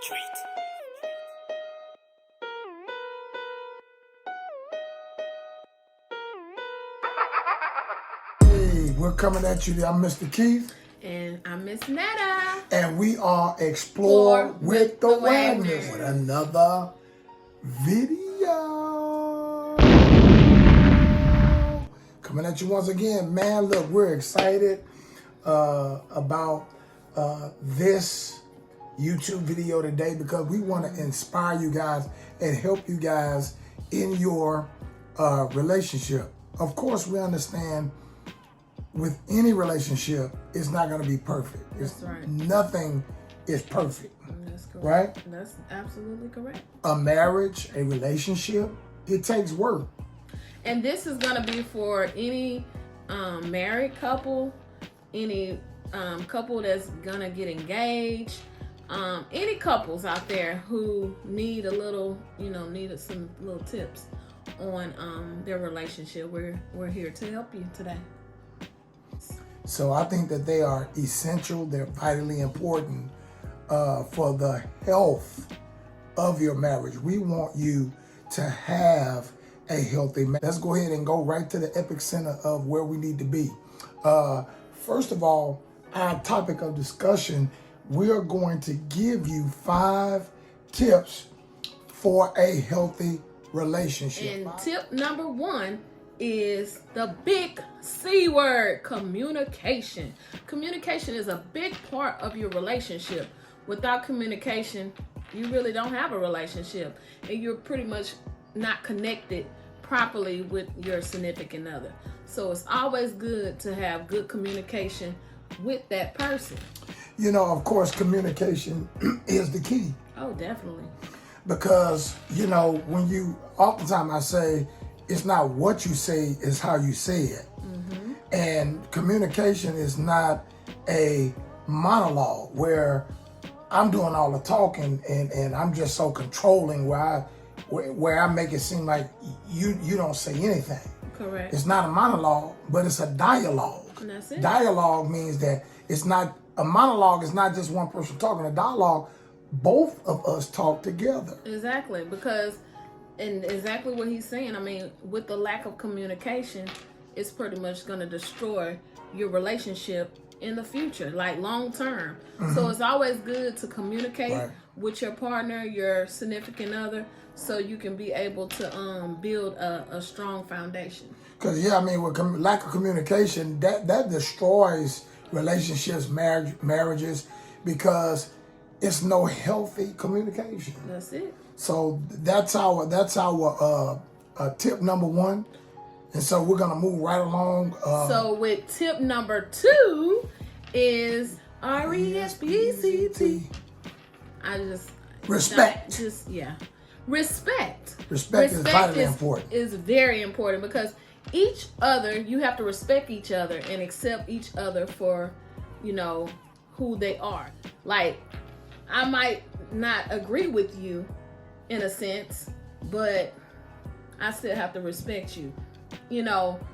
treat. Hey, we're coming at you. I'm Mr. Keith. And I'm Miss Netta. And we are Explorer with the Wagners Wagners. with another video. Coming at you once again. Man, look, we're excited about this YouTube video today because we want to inspire you guys and help you guys in your relationship. Of course, we understand with any relationship, it's not going to be perfect. That's right. Nothing is perfect. That's correct. Right? That's absolutely correct. A marriage, a relationship, it takes work. And this is going to be for any married couple, any couple that's going to get engaged, any couples out there who need a little, needed some little tips on their relationship. We're here to help you today. So I think that they are essential. They're vitally important for the health of your marriage. We want you to have a healthy marriage. Let's go ahead and go right to the epicenter of where we need to be. First of all, our topic of discussion, we are going to give you 5 tips for a healthy relationship. And tip number 1 is the big C word, communication. Communication is a big part of your relationship. Without communication, you really don't have a relationship, and you're pretty much not connected properly with your significant other. So it's always good to have good communication with that person. Of course, communication is the key. Oh, definitely. Because, when oftentimes I say, it's not what you say, it's how you say it. Mm-hmm. And communication is not a monologue where I'm doing all the talking and I'm just so controlling where I make it seem like you don't say anything. Correct. It's not a monologue, but it's a dialogue. And that's it. Dialogue means that it's not, a monologue is not just one person talking. A dialogue, both of us talk together. Exactly, and exactly what he's saying. I mean, with the lack of communication, it's pretty much going to destroy your relationship in the future, like long term. Mm-hmm. So it's always good to communicate with your partner, your significant other, so you can be able to build a strong foundation. Because, with lack of communication, that destroys relationships, marriages, because it's no healthy communication. That's it. So that's our tip number 1, and so we're gonna move right along. So with tip number 2 is RESPECT. Respect. Respect. Respect is vitally important. Is very important because each other, you have to respect each other and accept each other for, who they are. Like, I might not agree with you in a sense, but I still have to respect you.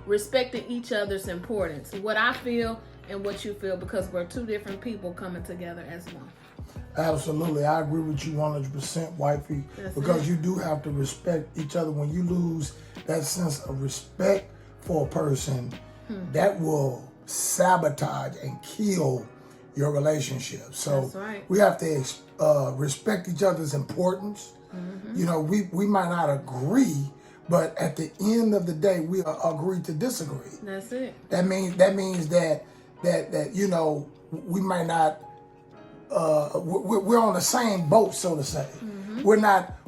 Respecting each other's importance. What I feel and what you feel, because we're 2 different people coming together as one. Absolutely. I agree with you 100%, wifey. Because you do have to respect each other. When you lose that sense of respect for a person, that will sabotage and kill your relationship. So we have to respect each other's importance. Mm-hmm. We might not agree, but at the end of the day, we agree to disagree. That's it. That means that we might not. We're on the same boat, so to say. Mm-hmm. We're not.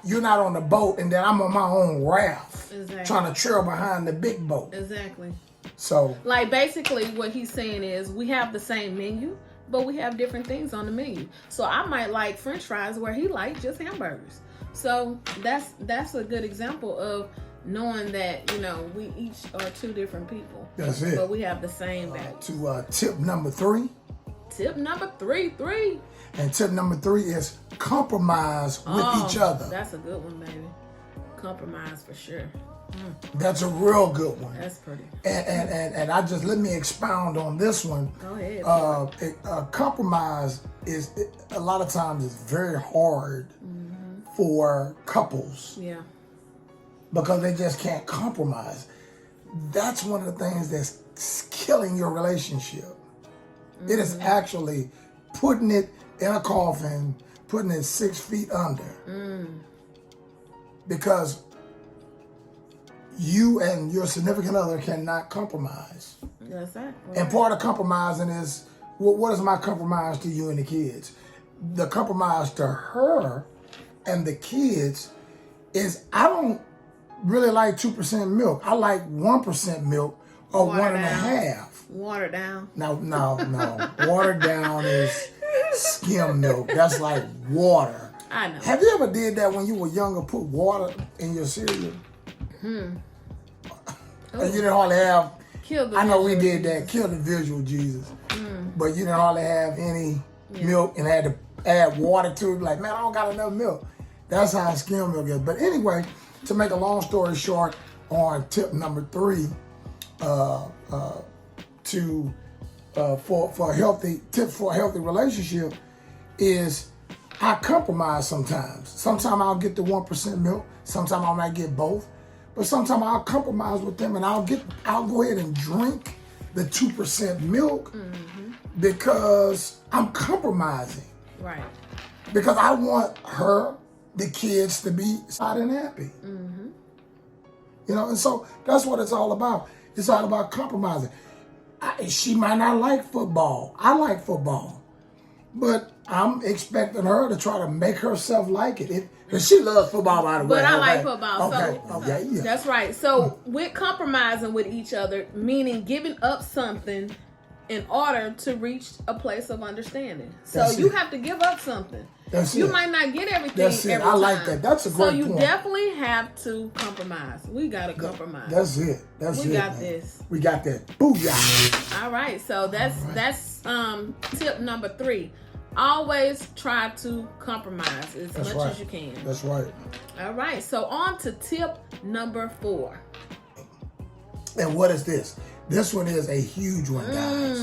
You're not on the boat, and then I'm on my own raft, trying to trail behind the big boat. Exactly. So, like, basically, what he's saying is we have the same menu, but we have different things on the menu. So I might like French fries where he likes just hamburgers. So that's a good example of knowing that we each are 2 different people. That's it. But we have the same value. To tip number 3. Tip number 3. And tip number 3 is compromise with each other. That's a good one, baby. Compromise for sure. That's a real good one. That's pretty. And I just let me expound on this one. Go ahead. Compromise a lot of times it's very hard for couples Yeah. because they just can't compromise. That's one of the things that's killing your relationship. It is actually putting it in a coffin, putting it 6 feet under. Because you and your significant other cannot compromise. That's it. And part of compromising is, what is my compromise to you and the kids? The compromise to her and the kids is, I don't really like 2% milk. I like 1% milk or Water 1.5. Water down. No. Watered down is skim milk. That's like water. I know. Have you ever did that when you were younger, put water in your cereal? And you didn't hardly have, I know we did that, kill the visual Jesus. But you didn't hardly have any milk and had to add water to it. Like, man, I don't got enough milk. That's how skim milk is. But anyway, to make a long story short, on tip number 3, for a healthy relationship is I compromise sometimes. Sometimes I'll get the 1% milk. Sometimes I might get both. But sometimes I'll compromise with them and I'll go ahead and drink the 2% milk because I'm compromising. Right. Because I want her, the kids, to be excited and happy. You know, and so that's what it's all about. It's all about compromising. She might not like football. I like football. But I'm expecting her to try to make herself like it. And she loves football, by the way. But I like football. Okay, yeah. That's right. So with compromising with each other, meaning giving up something in order to reach a place of understanding. So That's you it. have to give up something. That's You it. might not get everything That's it. every I time. like that. That's a great So you point. definitely have to compromise. We got to compromise. That's it. That's We it. got man. this. We got that. Booyah. All right. So that's tip number 3. Always try to compromise as That's much right. as you can. That's right. All right. So on to tip number 4. And what is this? This one is a huge one, guys.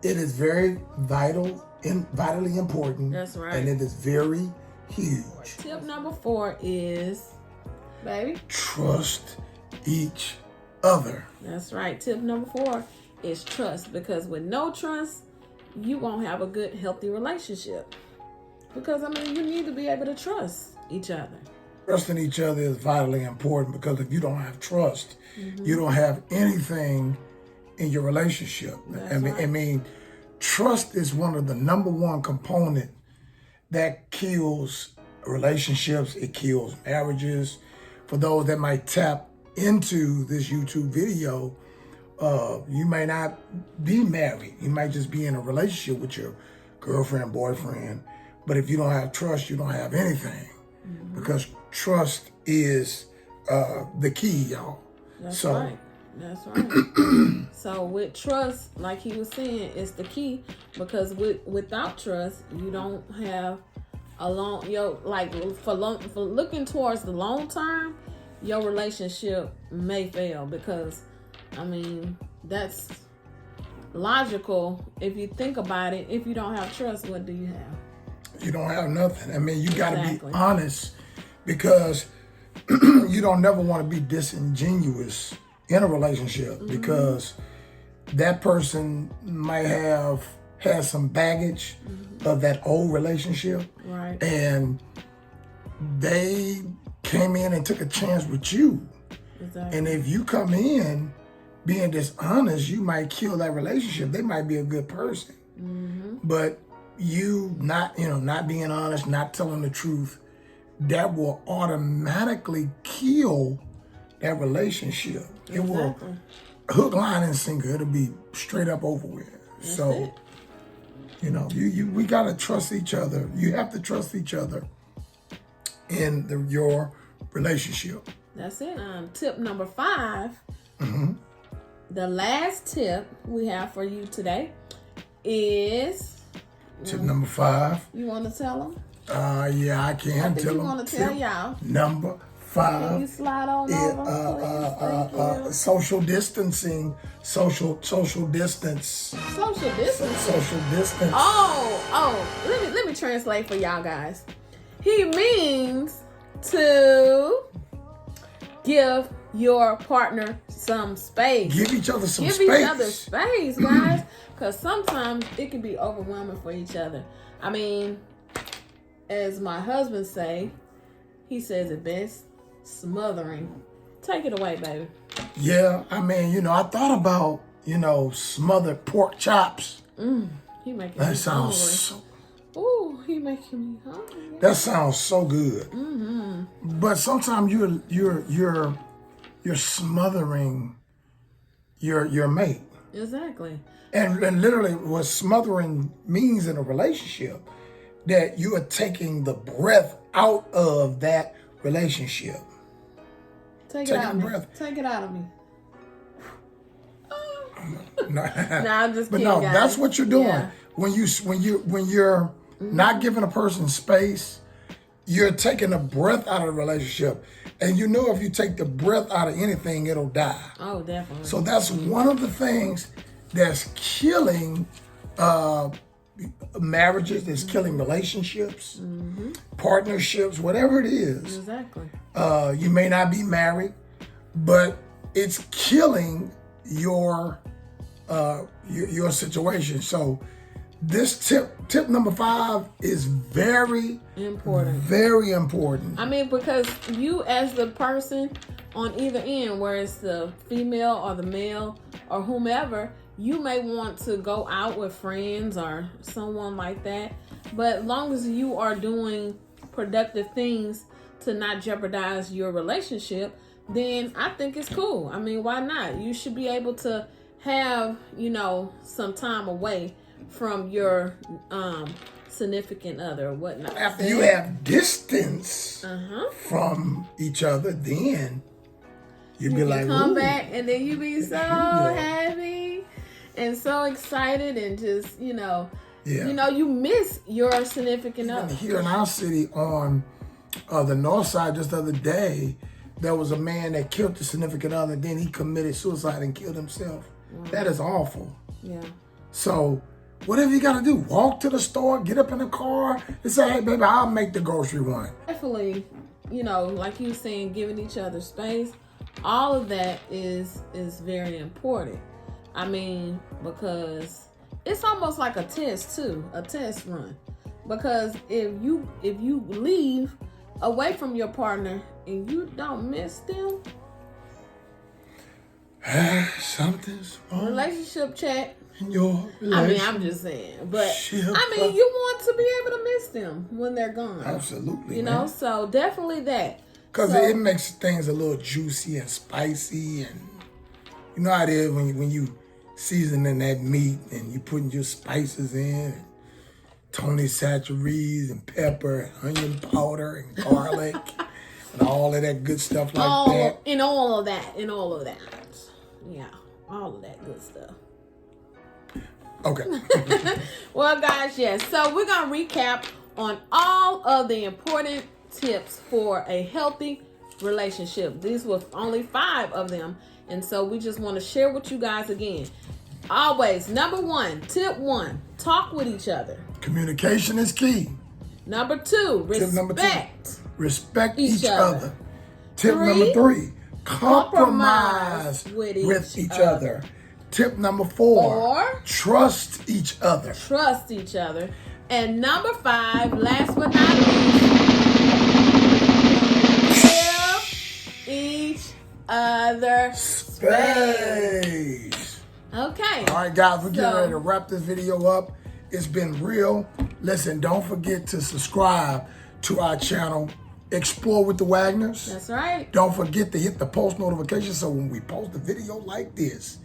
It is very vitally important. That's right. And it is very huge. Tip number 4 is, baby. Trust each other. That's right. Tip number 4 is trust, because with no trust, you won't have a good, healthy relationship. Because, I mean, you need to be able to trust each other. Trusting each other is vitally important because if you don't have trust, you don't have anything in your relationship. I mean, trust is one of the number one component that kills relationships. It kills marriages. For those that might tap into this YouTube video, you may not be married. You might just be in a relationship with your girlfriend, boyfriend. But if you don't have trust, you don't have anything. Because trust is the key, y'all. That's right. So with trust, like he was saying, it's the key, because without trust, you don't have a long, for looking towards the long term, your relationship may fail, because I mean, that's logical if you think about it. If you don't have trust, what do you have? You don't have nothing. I mean, you got to Exactly. be honest, because you don't never want to be disingenuous in a relationship, because that person might have had some baggage of that old relationship. Right. And they came in and took a chance with you. Exactly. And if you come in being dishonest, you might kill that relationship. They might be a good person. But you not being honest, not telling the truth, that will automatically kill that relationship. It will hook, line, and sinker. It'll be straight up over with. So, we gotta trust each other. You have to trust each other in your relationship. That's it. Tip number 5. The last tip we have for you today is. Tip number 5. You want to tell them? Yeah, I can I think tell you them. want to tell Tip y'all. Number Can you slide on over, please? Thank you. Social distancing, social distance. Social distance. Social distance. Oh, let me translate for y'all guys. He means to give your partner some space. Give each other some space. Give each other space, guys. Because sometimes it can be overwhelming for each other. I mean, as my husband say, he says it best, smothering. Take it away, baby. Yeah, I mean, I thought about, smothered pork chops. He making that me sounds hungry. so. Ooh, he making me hungry. That sounds so good. But sometimes you're smothering your mate. Exactly. And literally, what smothering means in a relationship, that you are taking the breath out of that relationship. Take it out of me. Take it out of me. No, I'm just but kidding, no, guys. that's what you're doing. Yeah. When you're not giving a person space, you're taking the breath out of the relationship. And if you take the breath out of anything, it'll die. Oh, definitely. So that's one of the things that's killing marriages, that's killing relationships, partnerships, whatever it is. Exactly. You may not be married, but it's killing your situation. So this tip number 5 is very important. Very important. I mean, because you as the person on either end, where it's the female or the male or whomever, you may want to go out with friends or someone like that. But as long as you are doing productive things to not jeopardize your relationship, then I think it's cool. I mean, why not? You should be able to have, some time away from your significant other or whatnot. After you have distance from each other, then you be like, come ooh. back and then you be so happy and so excited and just, you miss your significant other. Here in our city on the north side just the other day, there was a man that killed the significant other, then he committed suicide and killed himself. Wow. That is awful. Yeah. So whatever you got to do, walk to the store, get up in the car, and say, hey, baby, I'll make the grocery run. Definitely, like you were saying, giving each other space, all of that is very important. I mean, because it's almost like a test too, a test run. Because if you leave away from your partner and you don't miss them, something's wrong. Relationship check. In your relationship. I mean, I'm just saying, but you want to be able to miss them when they're gone. Absolutely. So definitely that. Because it makes things a little juicy and spicy, and you know how it is when you seasoning that meat and you putting your spices in, and Tony Chachere's and pepper and onion powder and garlic and all of that good stuff like that. And all of that. Yeah, all of that good stuff. Okay. Well, guys, yes. So we're going to recap on all of the important tips for a healthy relationship. These were only 5 of them. And so we just want to share with you guys again. Always, number 1, tip 1, talk with each other. Communication is key. Number 2, Tip number 2, respect each other. Tip 3, number 3, compromise with each other. Tip number 4, trust each other. Trust each other. And number 5, last but not least, give each other space. Okay. All right, guys, we're getting ready to wrap this video up. It's been real. Listen, don't forget to subscribe to our channel, Explore with the Wagners. That's right. Don't forget to hit the post notification so when we post a video like this,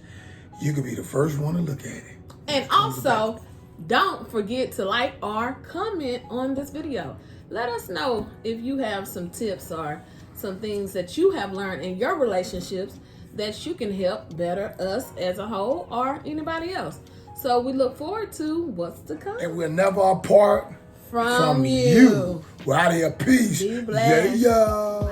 you can be the first one to look at it. And also, don't forget to like or comment on this video. Let us know if you have some tips or some things that you have learned in your relationships that you can help better us as a whole or anybody else. So we look forward to what's to come. And we're never apart from you. We're out of here. Peace. Be blessed. Yeah.